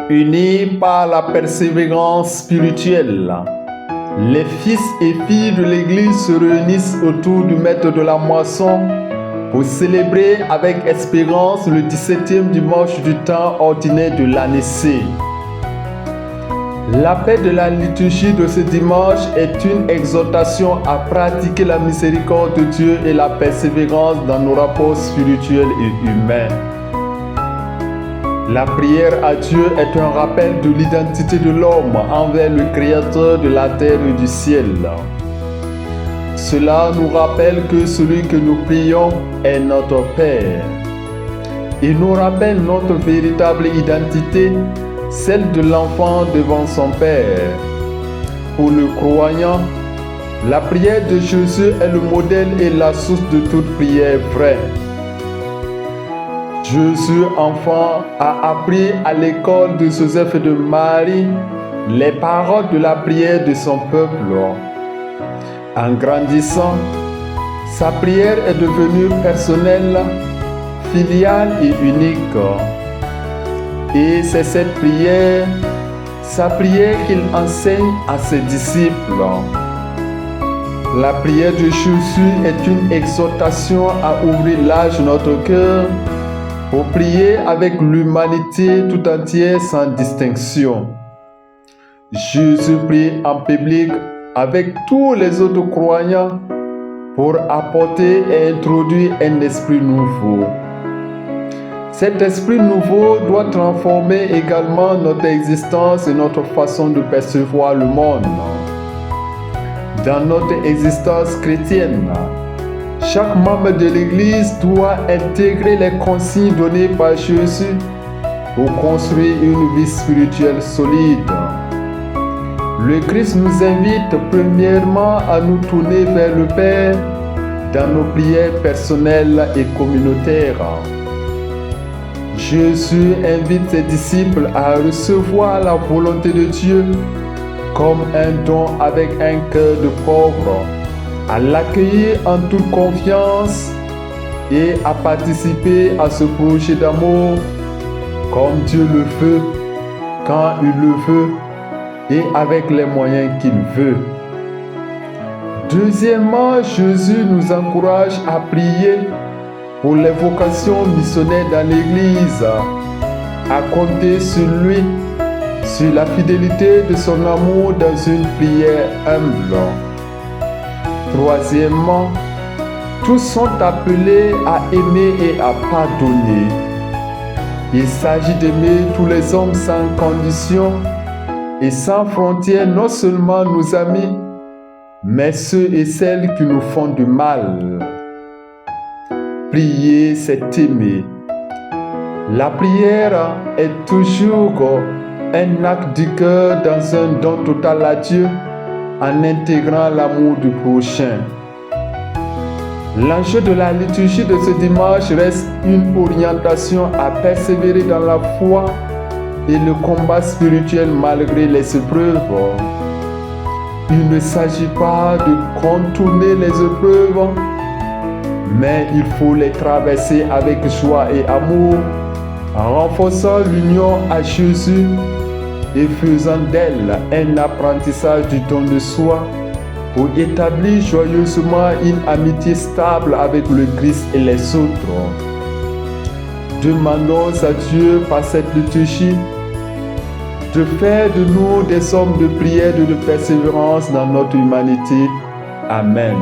Unis par la persévérance spirituelle, les fils et filles de l'Église se réunissent autour du maître de la moisson pour célébrer avec espérance le 17e dimanche du temps ordinaire de l'année C. L'appel de la liturgie de ce dimanche est une exhortation à pratiquer la miséricorde de Dieu et la persévérance dans nos rapports spirituels et humains. La prière à Dieu est un rappel de l'identité de l'homme envers le Créateur de la terre et du ciel. Cela nous rappelle que celui que nous prions est notre Père. Il nous rappelle notre véritable identité, celle de l'enfant devant son Père. Pour le croyant, la prière de Jésus est le modèle et la source de toute prière vraie. Jésus, enfant, a appris à l'école de Joseph et de Marie les paroles de la prière de son peuple. En grandissant, sa prière est devenue personnelle, filiale et unique. Et c'est cette prière, sa prière qu'il enseigne à ses disciples. La prière de Jésus est une exhortation à ouvrir large notre cœur pour prier avec l'humanité tout entière sans distinction. Jésus prie en public avec tous les autres croyants pour apporter et introduire un esprit nouveau. Cet esprit nouveau doit transformer également notre existence et notre façon de percevoir le monde. Dans notre existence chrétienne, chaque membre de l'Église doit intégrer les consignes données par Jésus pour construire une vie spirituelle solide. Le Christ nous invite premièrement à nous tourner vers le Père dans nos prières personnelles et communautaires. Jésus invite ses disciples à recevoir la volonté de Dieu comme un don avec un cœur de pauvre, à l'accueillir en toute confiance et à participer à ce projet d'amour comme Dieu le veut, quand il le veut et avec les moyens qu'il veut. Deuxièmement, Jésus nous encourage à prier pour les vocations missionnaires dans l'Église, à compter sur lui, sur la fidélité de son amour dans une prière humble. Troisièmement, tous sont appelés à aimer et à pardonner. Il s'agit d'aimer tous les hommes sans condition et sans frontières, non seulement nos amis, mais ceux et celles qui nous font du mal. Prier, c'est aimer. La prière est toujours un acte du cœur dans un don total à Dieu, en intégrant l'amour du prochain. L'enjeu de la liturgie de ce dimanche reste une orientation à persévérer dans la foi et le combat spirituel malgré les épreuves. Il ne s'agit pas de contourner les épreuves, mais il faut les traverser avec joie et amour, en renforçant l'union à Jésus et faisant d'elle un apprentissage du don de soi pour établir joyeusement une amitié stable avec le Christ et les autres. Demandons à Dieu par cette liturgie de faire de nous des hommes de prière et de persévérance dans notre humanité. Amen.